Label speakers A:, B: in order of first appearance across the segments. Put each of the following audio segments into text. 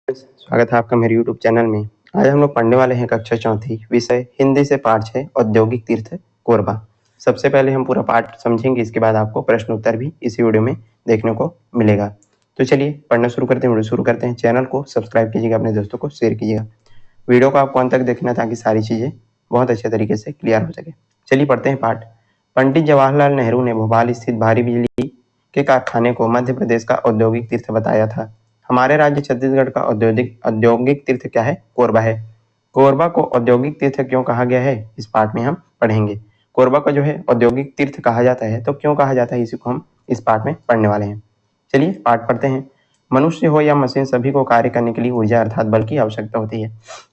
A: स्वागत है आपका मेरे यूट्यूब चैनल में। आज हम लोग पढ़ने वाले हैं कक्षा चौथी, विषय हिंदी से पाठ 6 औद्योगिक तीर्थ कोरबा। सबसे पहले हम पूरा पाठ समझेंगे, इसके बाद आपको प्रश्न उत्तर भी इसी वीडियो में देखने को मिलेगा। तो चलिए पढ़ना शुरू करते हैं, वीडियो शुरू करते हैं। चैनल को सब्सक्राइब कीजिएगा, अपने दोस्तों को शेयर कीजिएगा। वीडियो को आपको अंत तक देखना ताकि सारी चीज़ें बहुत अच्छे तरीके से क्लियर हो सके। चलिए पढ़ते हैं पाठ। पंडित जवाहरलाल नेहरू ने भोपाल स्थित भारी बिजली के कारखाने को मध्य प्रदेश का औद्योगिक तीर्थ बताया था। हमारे राज्य छत्तीसगढ़ का औद्योगिक तीर्थ क्या है? कोरबा है। कोरबा को औद्योगिक तीर्थ क्यों कहा गया है, इस पाठ में हम पढ़ेंगे। कोरबा को जो है औद्योगिक तीर्थ कहा जाता है, तो क्यों कहा जाता है, इसी को हम इस पाठ में पढ़ने वाले हैं। चलिए पाठ पढ़ते हैं। मनुष्य हो या मशीन, सभी को कार्य करने के लिए ऊर्जा अर्थात बल की आवश्यकता होती है।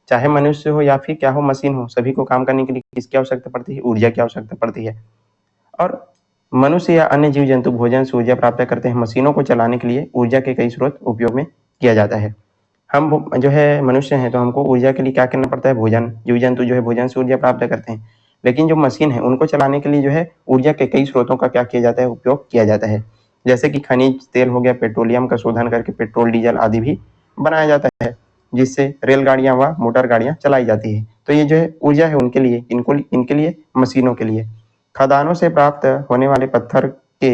A: चाहे मनुष्य हो या फिर क्या हो, मशीन हो, सभी को काम करने के लिए किसकी आवश्यकता पड़ती है? ऊर्जा की आवश्यकता पड़ती है। और मनुष्य या अन्य जीव जंतु भोजन से ऊर्जा प्राप्त करते हैं। मशीनों को चलाने के लिए ऊर्जा के कई स्रोत उपयोग में किया जाता है। हम जो है मनुष्य हैं, तो हमको ऊर्जा के लिए क्या करना पड़ता है? भोजन। जीव जंतु जो है भोजन से ऊर्जा प्राप्त करते हैं, लेकिन जो मशीन है उनको चलाने के लिए जो है ऊर्जा के कई स्रोतों का क्या किया जाता है? उपयोग किया जाता है। जैसे कि खनिज तेल हो गया, पेट्रोलियम का शोधन करके पेट्रोल डीजल आदि भी बनाया जाता है, जिससे रेलगाड़ियां व मोटर गाड़ियां चलाई जाती है। तो ये जो है ऊर्जा है उनके लिए, इनके लिए, मशीनों के लिए। खदानों से प्राप्त होने वाले पत्थर के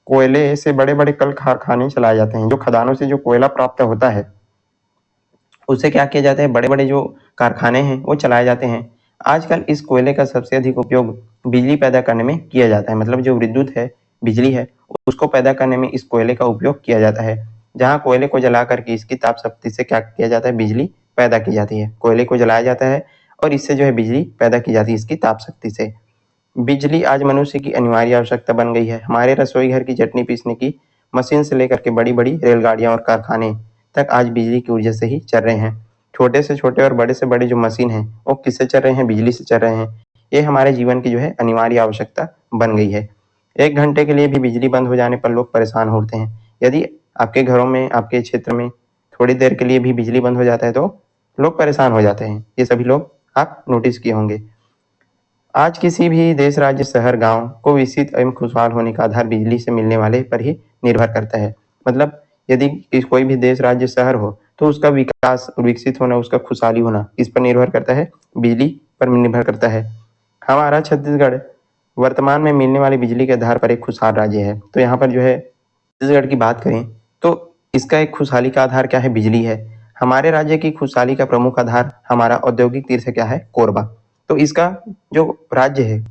A: कोयले से बड़े बड़े कल कारखाने चलाए जाते हैं। जो खदानों से जो कोयला प्राप्त होता है उससे क्या किया जाता है? बड़े बड़े जो कारखाने हैं वो चलाए जाते हैं। आजकल इस कोयले का सबसे अधिक उपयोग बिजली पैदा करने में किया जाता है। मतलब जो विद्युत है, बिजली है, उसको पैदा करने में इस कोयले का उपयोग किया जाता है। जहाँ कोयले को जला करके इसकी ताप शक्ति से क्या किया जाता है? बिजली पैदा की जाती है। कोयले को जलाया जाता है और इससे जो है बिजली पैदा की जाती है इसकी ताप शक्ति से। बिजली आज मनुष्य की अनिवार्य आवश्यकता बन गई है। हमारे रसोई घर की चटनी पीसने की मशीन से लेकर के बड़ी बड़ी रेलगाड़ियां और कारखाने तक आज बिजली की ऊर्जा से ही चल रहे हैं। छोटे से छोटे और बड़े से बड़े जो मशीन हैं वो किससे चल रहे हैं? बिजली से चल रहे हैं। ये हमारे जीवन की जो है अनिवार्य आवश्यकता बन गई है। 1 घंटे के लिए भी बिजली बंद हो जाने पर लोग परेशान होते हैं। यदि आपके घरों में, आपके क्षेत्र में थोड़ी देर के लिए भी बिजली बंद हो जाता है तो लोग परेशान हो जाते हैं। ये सभी लोग आप नोटिस किए होंगे। आज किसी भी देश, राज्य, शहर, गांव को विकसित एवं खुशहाल होने का आधार बिजली से मिलने वाले पर ही निर्भर करता है। मतलब यदि कोई भी देश, राज्य, शहर हो तो उसका विकास, विकसित होना, उसका खुशहाली होना इस पर निर्भर करता है, बिजली पर निर्भर करता है। हमारा छत्तीसगढ़ वर्तमान में मिलने वाली बिजली के आधार पर एक खुशहाल राज्य है। तो यहाँ पर जो है छत्तीसगढ़ की बात करें तो इसका एक खुशहाली का आधार क्या है? बिजली है। हमारे राज्य की खुशहाली का प्रमुख आधार हमारा औद्योगिक तीर्थ क्या है? कोरबा। तो इसका जो राज्य है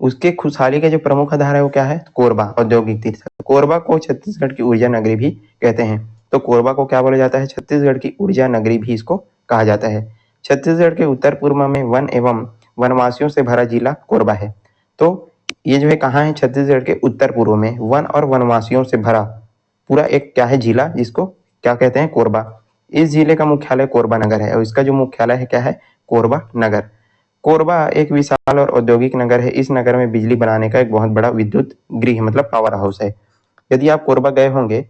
A: उसके खुशहाली का जो प्रमुख आधार है वो क्या है? कोरबा, औद्योगिक तीर्थ। कोरबा को छत्तीसगढ़ की ऊर्जा नगरी भी कहते हैं। तो कोरबा को क्या बोला जाता है? छत्तीसगढ़ की ऊर्जा नगरी भी इसको कहा जाता है। छत्तीसगढ़ के उत्तर पूर्व में वन एवं वनवासियों से भरा जिला कोरबा है। तो ये जो है कहाँ है? छत्तीसगढ़ के उत्तर पूर्व में वन और वनवासियों से भरा पूरा एक क्या है? जिला, जिसको क्या कहते हैं? कोरबा। इस जिले का मुख्यालय कोरबा नगर है और इसका जो मुख्यालय है क्या है? कोरबा नगर। कोरबा एक विशाल और औद्योगिक नगर है। इस नगर में बिजली बनाने का एक बहुत बड़ा विद्युत गृह मतलब पावर हाउस है। यदि आप कोरबा गए होंगे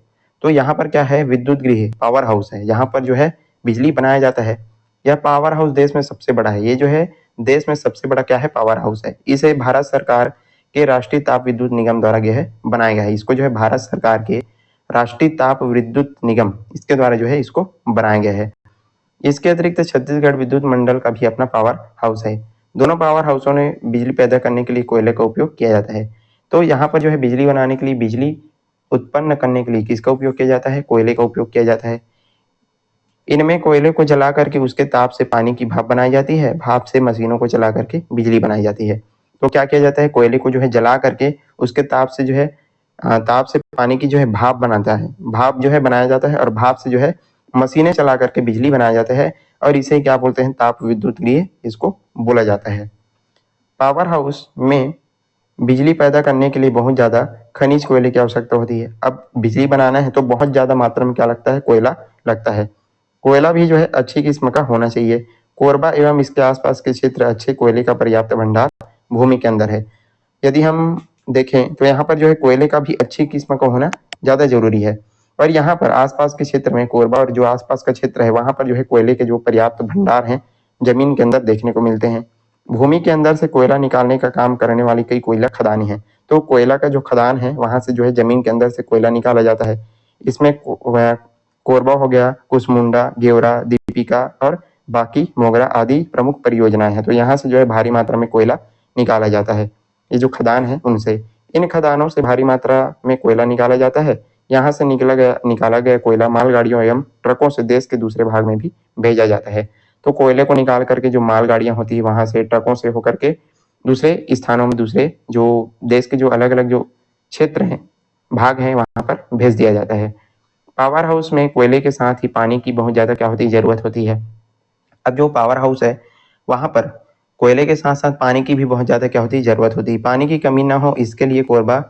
A: तो यहाँ पर क्या है? विद्युत गृह, पावर हाउस है। यहाँ पर जो है बिजली बनाया जाता है। यह पावर हाउस देश में सबसे बड़ा है। ये जो है देश में सबसे बड़ा क्या है? पावर हाउस है। इसे भारत सरकार के राष्ट्रीय ताप विद्युत निगम द्वारा जो है बनाया गया है। इसको जो है भारत सरकार के राष्ट्रीय ताप विद्युत निगम, इसके द्वारा जो है इसको बनाया गया है। इसके अतिरिक्त छत्तीसगढ़ विद्युत मंडल का भी अपना पावर हाउस है। दोनों पावर हाउसों ने बिजली पैदा करने के लिए कोयले का उपयोग किया जाता है। तो यहाँ पर जो है बिजली बनाने के लिए, बिजली उत्पन्न करने के लिए किसका उपयोग किया जाता है? कोयले का उपयोग किया जाता है। इनमें कोयले को जला करके उसके ताप से पानी की भाप बनाई जाती है। भाप से मशीनों को चला करके बिजली बनाई जाती है। तो क्या किया जाता है? कोयले को जो है जला करके उसके ताप से जो है ताप से पानी की जो है भाप बनाता है, भाप जो है बनाया जाता है और भाप से जो है मशीनें चला करके बिजली बनाया जाता है और इसे क्या बोलते हैं? ताप विद्युत गृह इसको बोला जाता है। पावर हाउस में बिजली पैदा करने के लिए बहुत ज़्यादा खनिज कोयले की आवश्यकता होती है। अब बिजली बनाना है तो बहुत ज़्यादा मात्रा में क्या लगता है? कोयला लगता है। कोयला भी जो है अच्छी किस्म का होना चाहिए। कोरबा एवं इसके आसपास के क्षेत्र अच्छे कोयले का पर्याप्त भंडार भूमि के अंदर है। यदि हम देखें तो यहाँ पर जो है कोयले का भी अच्छी किस्म का होना ज़्यादा जरूरी है। और यहाँ पर आसपास के क्षेत्र में, कोरबा और जो आसपास का क्षेत्र है वहाँ पर जो है कोयले के जो पर्याप्त भंडार हैं जमीन के अंदर देखने को मिलते हैं। भूमि के अंदर से कोयला निकालने का काम करने वाली कई कोयला खदानें हैं। तो कोयला का जो खदान है वहां से जो है जमीन के अंदर से कोयला निकाला जाता है। इसमें कोरबा हो गया, कुसमुंडा, गेवरा, दीपिका और बाकी मोगरा आदि प्रमुख परियोजनाएं हैं। तो यहाँ से जो है भारी मात्रा में कोयला निकाला जाता है। ये जो खदान है उनसे, इन खदानों से भारी मात्रा में कोयला निकाला जाता है। यहाँ से निकाला गया कोयला मालगाड़ियों एवं ट्रकों से देश के दूसरे भाग में भी भेजा जाता है। तो कोयले को निकाल करके जो मालगाड़ियां होती है वहां से ट्रकों से होकर के दूसरे स्थानों में, दूसरे जो देश के जो अलग अलग जो क्षेत्र हैं, भाग हैं, वहां पर भेज दिया जाता है। पावर हाउस में कोयले के साथ ही पानी की बहुत ज्यादा क्या होती है, जरूरत होती है। अब जो पावर हाउस है वहां पर कोयले के साथ साथ पानी की भी बहुत ज्यादा क्या होती है, जरूरत होती है। पानी की कमी ना हो इसके लिए कोरबा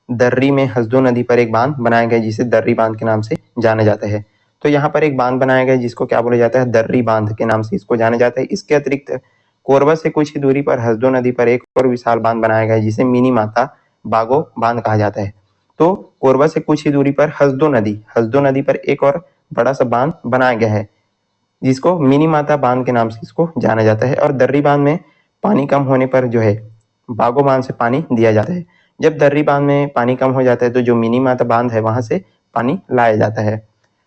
A: दर्री में हसदो नदी पर एक बांध बनाया गया जिसे दर्री बांध के नाम से जाना जाता है। तो यहाँ पर एक बांध बनाया गया जिसको क्या बोला जाता है, दर्री बांध के नाम से इसको जाना जाता है। इसके अतिरिक्त कोरबा से कुछ ही दूरी पर हसदो नदी पर एक और विशाल बांध बनाया गया है जिसे मिनी माता बागो बांध कहा जाता है। तो कोरबा से कुछ ही दूरी पर हसदो नदी पर एक और बड़ा सा बांध बनाया गया है जिसको मिनी माता बांध के नाम से इसको जाना जाता है। और दर्री बांध में पानी कम होने पर जो है बागो बांध से पानी दिया जाता है। जब दर्री बांध में पानी कम हो जाता है तो जो मिनी माता बांध है वहां से पानी लाया जाता है।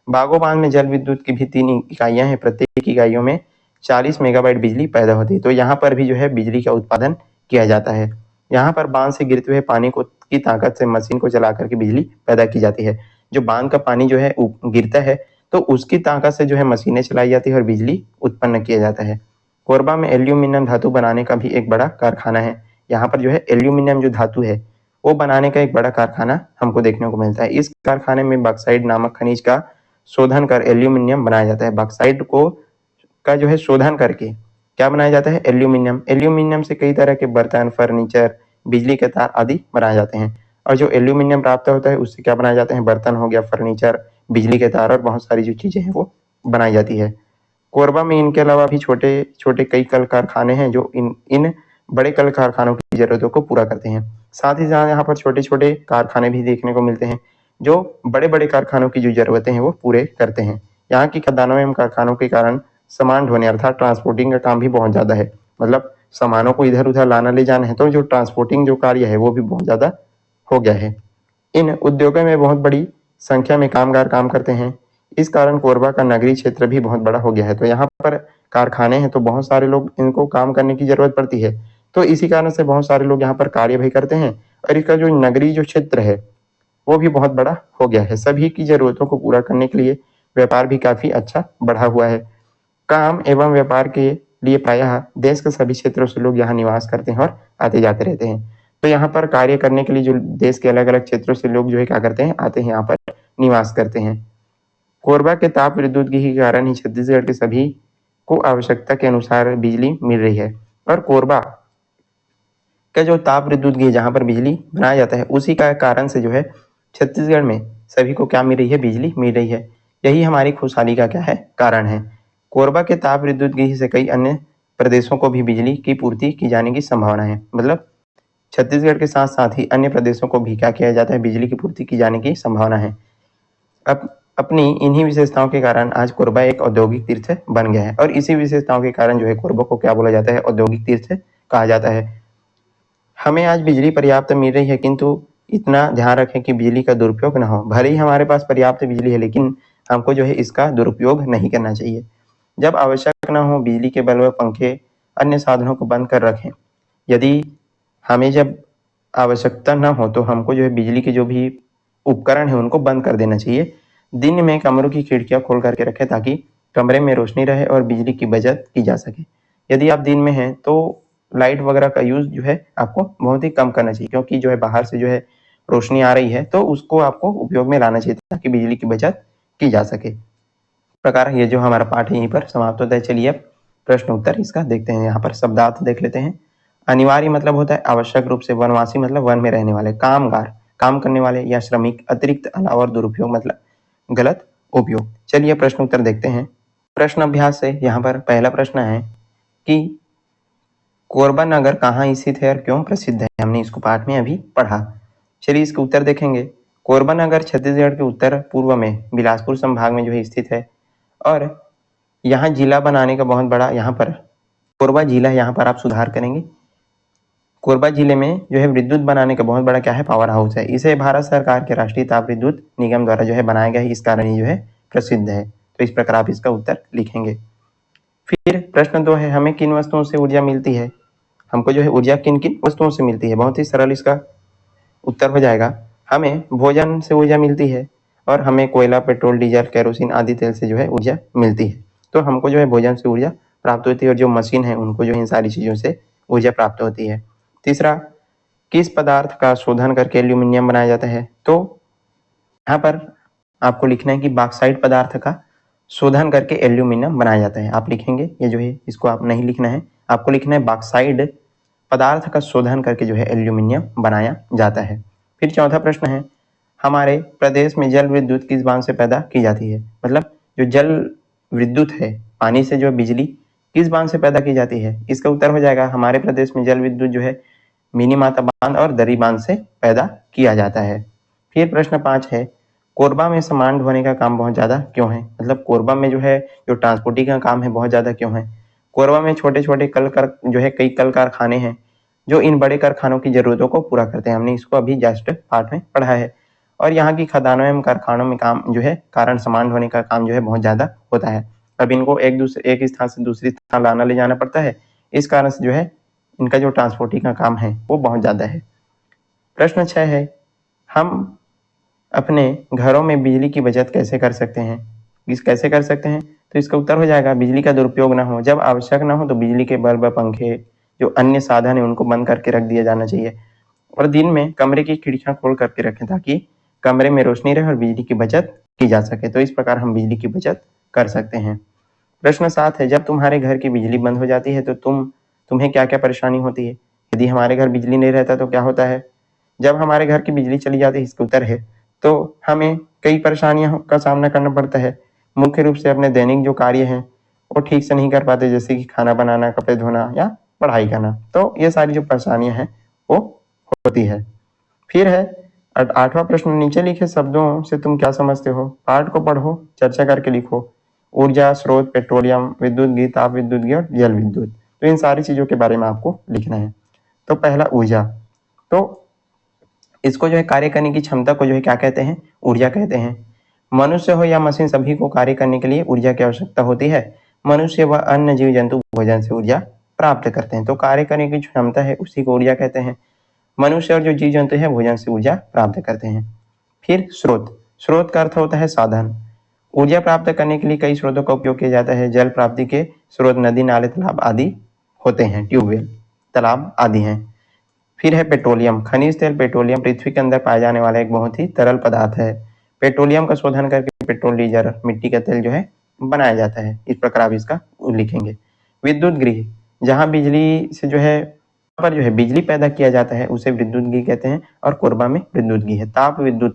A: बागो बांध में जल विद्युत की भी 3 इकाइयां हैं, प्रत्येक इकाइयों में 40 मेगावाट बिजली पैदा होती है। तो यहाँ पर भी जो है बिजली का उत्पादन किया जाता है। यहाँ पर बांध से गिरते हुए पानी को की ताकत से मशीन को चला करके बिजली पैदा की जाती है। जो बांध का पानी जो है गिरता है तो उसकी ताकत से जो है मशीनें चलाई जाती है और बिजली उत्पन्न किया जाता है। कोरबा में एल्यूमिनियम धातु बनाने का भी एक बड़ा कारखाना है। यहाँ पर जो है एल्यूमिनियम जो धातु है वो बनाने का एक बड़ा कारखाना हमको देखने को मिलता है। इस कारखाने में बॉक्साइट नामक खनिज का शोधन कर एल्यूमिनियम बनाया जाता है। बॉक्साइट को का जो है शोधन करके क्या बनाया जाता है, एल्यूमिनियम। एल्यूमिनियम से कई तरह के बर्तन, फर्नीचर, बिजली के तार आदि बनाए जाते हैं। और जो एल्यूमिनियम प्राप्त होता है उससे क्या बनाए जाते हैं, बर्तन हो गया, फर्नीचर, बिजली के तार और बहुत सारी जो चीजें हैं वो बनाई जाती है। कोरबा में इनके अलावा भी छोटे छोटे कई कल कारखाने हैं जो इन बड़े कल कारखानों की जरूरतों को पूरा करते हैं। साथ ही साथ यहाँ पर छोटे छोटे कारखाने भी देखने को मिलते हैं जो बड़े बड़े कारखानों की जो जरूरतें हैं वो पूरे करते हैं। यहाँ की खदानों एवं कारखानों के कारण सामान ढोने अर्थात ट्रांसपोर्टिंग का काम भी बहुत ज्यादा है। मतलब सामानों को इधर उधर लाना ले जाना है तो जो ट्रांसपोर्टिंग जो कार्य है वो भी बहुत ज्यादा हो गया है। इन उद्योगों में बहुत बड़ी संख्या में कामगार काम करते हैं। इस कारण कोरबा का नगरीय क्षेत्र भी बहुत बड़ा हो गया है। तो यहाँ पर कारखाने हैं तो बहुत सारे लोग इनको काम करने की जरूरत पड़ती है। तो इसी कारण से बहुत सारे लोग यहाँ पर कार्य भी करते हैं और इसका जो नगरीय जो क्षेत्र है वो भी बहुत बड़ा हो गया है। सभी की जरूरतों को पूरा करने के लिए व्यापार भी काफी अच्छा बढ़ा हुआ है। काम एवं व्यापार के लिए प्रायः देश के सभी क्षेत्रों से लोग यहाँ निवास करते हैं और आते जाते रहते हैं। तो यहाँ पर कार्य करने के लिए जो देश के अलग अलग क्षेत्रों से लोग जो है क्या करते हैं, आते हैं, यहाँ पर निवास करते हैं। कोरबा के ताप विद्युत के कारण ही छत्तीसगढ़ के सभी को आवश्यकता के अनुसार बिजली मिल रही है। और कोरबा का जो ताप विद्युत की जहाँ पर बिजली बनाया जाता है उसी का कारण से जो है छत्तीसगढ़ में सभी को क्या मिल रही है, बिजली मिल रही है। यही हमारी खुशहाली का क्या है, कारण है। कोरबा के ताप विद्युत गृह से कई अन्य प्रदेशों को भी बिजली की पूर्ति की जाने की संभावना है। मतलब छत्तीसगढ़ के साथ साथ ही अन्य प्रदेशों को भी क्या किया जाता है, बिजली की पूर्ति की जाने की संभावना है। अब अपनी इन्हीं विशेषताओं के कारण आज कोरबा एक औद्योगिक तीर्थ बन गया है और इसी विशेषताओं के कारण जो है कोरबा को क्या बोला जाता है, औद्योगिक तीर्थ कहा जाता है। हमें आज बिजली पर्याप्त मिल रही है किंतु इतना ध्यान रखें कि बिजली का दुरुपयोग ना हो। भले ही हमारे पास पर्याप्त बिजली है लेकिन हमको जो है इसका दुरुपयोग नहीं करना चाहिए। जब आवश्यक ना हो बिजली के बल्ब, पंखे, अन्य साधनों को बंद कर रखें। यदि हमें जब आवश्यकता ना हो तो हमको जो है बिजली के जो भी उपकरण है उनको बंद कर देना चाहिए। दिन में कमरों की खिड़कियां खोल करके रखें ताकि कमरे में रोशनी रहे और बिजली की बचत की जा सके। यदि आप दिन में हैं तो लाइट वगैरह का यूज जो है आपको बहुत ही कम करना चाहिए क्योंकि जो है बाहर से जो है रोशनी आ रही है तो उसको आपको उपयोग में लाना चाहिए ताकि बिजली की बचत की जा सके। प्रकार ये जो हमारा पाठ है यहीं पर समाप्त होता है। चलिए अब प्रश्न उत्तर इसका देखते हैं। यहाँ पर शब्दार्थ देख लेते हैं। अनिवार्य मतलब होता है आवश्यक रूप से, वनवासी मतलब वन में रहने वाले, कामगार काम करने वाले या श्रमिक, अतिरिक्त, अलावा और दुरुपयोग मतलब गलत उपयोग। चलिए प्रश्न उत्तर देखते हैं। प्रश्न अभ्यास से यहाँ पर पहला प्रश्न है कि कोरबा नगर कहाँ स्थित है और क्यों प्रसिद्ध है। हमने इसको पाठ में अभी पढ़ा। चलिए इसका उत्तर देखेंगे। कोरबा नगर छत्तीसगढ़ के उत्तर पूर्व में बिलासपुर संभाग में जो है स्थित है और यहाँ जिला बनाने का बहुत बड़ा, यहाँ पर कोरबा जिला, यहाँ पर आप सुधार करेंगे। कोरबा जिले में जो है विद्युत बनाने का बहुत बड़ा क्या है, पावर हाउस है। इसे भारत सरकार के राष्ट्रीय ताप विद्युत निगम द्वारा जो है बनाया गया है, इस कारण ये जो है प्रसिद्ध है। तो इस प्रकार आप इसका उत्तर लिखेंगे। फिर प्रश्न 2 है, हमें किन वस्तुओं से ऊर्जा मिलती है? हमको जो है ऊर्जा किन किन वस्तुओं से मिलती है? बहुत ही सरल इसका उत्तर हो जाएगा, हमें भोजन से ऊर्जा मिलती है और हमें कोयला, पेट्रोल, डीजल, केरोसिन आदि तेल से जो है ऊर्जा मिलती है। तो हमको जो है भोजन से ऊर्जा प्राप्त होती है और जो मशीन है उनको जो इन सारी चीज़ों से ऊर्जा प्राप्त होती है। तीसरा, किस पदार्थ का शोधन करके एल्यूमिनियम बनाया जाता है? तो यहाँ पर आपको लिखना है कि बॉक्साइट पदार्थ का शोधन करके एल्यूमिनियम बनाया जाता है। आप लिखेंगे, ये जो है इसको आप नहीं लिखना है, आपको लिखना है बॉक्साइट पदार्थ का शोधन करके जो है एल्यूमिनियम बनाया जाता है। फिर चौथा प्रश्न है, हमारे प्रदेश में जल विद्युत किस बांध से पैदा की जाती है? मतलब जो जल विद्युत है, पानी से जो बिजली किस बांध से पैदा की जाती है? इसका उत्तर हो जाएगा, हमारे प्रदेश में जल विद्युत जो है मिनी माता बांध और दरी बांध से पैदा किया जाता है। फिर प्रश्न 5 है, कोरबा में सामान ढोने का काम बहुत ज्यादा क्यों है? मतलब कोरबा में जो है जो ट्रांसपोर्टिंग का काम है बहुत ज्यादा क्यों है? कोरबा में छोटे छोटे कई कल कारखाने हैं जो इन बड़े कारखानों की जरूरतों को पूरा करते हैं। हमने इसको अभी जस्ट पार्ट में पढ़ा है। और यहाँ की खदानों एवं कारखानों में काम जो है कारण सामान ढोने का काम जो है बहुत ज्यादा होता है। अब इनको एक स्थान से दूसरी स्थान लाना ले जाना पड़ता है, इस कारण से जो है इनका जो ट्रांसपोर्टिंग का काम है वो बहुत ज्यादा है। प्रश्न 6 है, हम अपने घरों में बिजली की बचत कैसे कर सकते हैं? कैसे कर सकते हैं? तो इसका उत्तर हो जाएगा, बिजली का दुरुपयोग ना हो, जब आवश्यक ना हो तो बिजली के बल्ब, पंखे, जो अन्य साधन है उनको बंद करके रख दिया जाना चाहिए और दिन में कमरे की खिड़कियां खोल करके रखें ताकि कमरे में रोशनी रहे और बिजली की बचत की जा सके। तो इस प्रकार हम बिजली की बचत कर सकते हैं। प्रश्न 7 है, जब तुम्हारे घर की बिजली बंद हो जाती है तो तुम्हें क्या क्या परेशानी होती है? यदि हमारे घर बिजली नहीं रहता तो क्या होता है? जब हमारे घर की बिजली चली जाती है, इसका उत्तर है, तो हमें कई परेशानियों का सामना करना पड़ता है। मुख्य रूप से अपने दैनिक जो कार्य हैं वो ठीक से नहीं कर पाते, जैसे कि खाना बनाना, कपड़े धोना या पढ़ाई करना। तो ये सारी जो परेशानियां हैं वो होती है। फिर है 8वां प्रश्न, नीचे लिखे शब्दों से तुम क्या समझते हो? पाठ को पढ़ो, चर्चा करके लिखो। ऊर्जा स्रोत, पेट्रोलियम, विद्युत गी, ताप विद्युत गी और जल विद्युत। तो इन सारी चीजों के बारे में आपको लिखना है। तो पहला ऊर्जा, तो इसको जो है कार्य करने की क्षमता को जो है क्या कहते हैं? ऊर्जा कहते हैं। मनुष्य हो या मशीन, सभी को कार्य करने के लिए ऊर्जा की आवश्यकता होती है। मनुष्य व अन्य जीव जंतु भोजन से ऊर्जा प्राप्त करते हैं, तो कार्य करने की क्षमता है उसी को ऊर्जा कहते हैं। मनुष्य और जो जीव जंतु है भोजन से ऊर्जा प्राप्त करते हैं। फिर स्रोत, स्रोत का अर्थ होता है साधन। ऊर्जा प्राप्त करने के लिए कई स्रोतों का उपयोग किया जाता है। जल प्राप्ति के स्रोत नदी, नाले, तालाब आदि होते हैं, ट्यूबवेल, तालाब आदि हैं। फिर है पेट्रोलियम, खनिज तेल। पेट्रोलियम पृथ्वी के अंदर पाया जाने वाला एक बहुत ही तरल पदार्थ है। पेट्रोलियम का शोधन करके पेट्रोल, डीजल, मिट्टी का तेल जो है बनाया जाता है। इस प्रकार आप इसका लिखेंगे। विद्युत गृह, जहाँ बिजली से जो है पर जो है बिजली पैदा किया जाता है उसे विद्युत गृह कहते हैं और कोरबा में विद्युत गृह है। ताप विद्युत,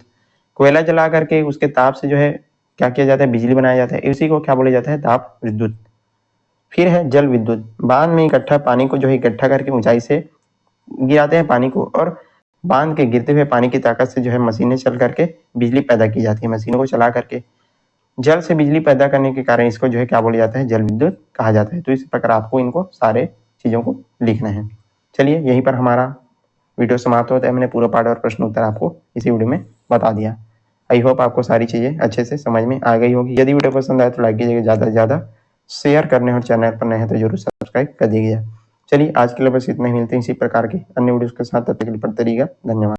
A: कोयला जला करके उसके ताप से जो है क्या किया जाता है? बिजली बनाया जाता है, इसी को क्या बोला जाता है? ताप विद्युत। फिर है जल विद्युत, बांध में इकट्ठा पानी को जो है इकट्ठा करके ऊंचाई से गिराते हैं पानी को और बांध के गिरते हुए पानी की ताकत से जो है मशीनें चल करके बिजली पैदा की जाती है। मशीनों को चला करके जल से बिजली पैदा करने के कारण इसको जो है क्या बोला जाता है? जल विद्युत कहा जाता है। तो इस प्रकार आपको इनको सारे चीजों को लिखना है। चलिए, यहीं पर हमारा वीडियो समाप्त होता है। मैंने पूरा पाठ और प्रश्न उत्तर आपको इसी वीडियो में बता दिया। आई होप आपको सारी चीजें अच्छे से समझ में आ गई होगी। यदि वीडियो पसंद आए तो लाइक कीजिएगा, ज्यादा से ज्यादा शेयर करने और चैनल पर नए हैं तो जरूर सब्सक्राइब कर दीजिएगा। चलिए, आज के लिए बस इतना ही। मिलते हैं इसी प्रकार के अन्य वीडियोस के साथ, तब तक के लिए पढ़ते रहिएगा। धन्यवाद।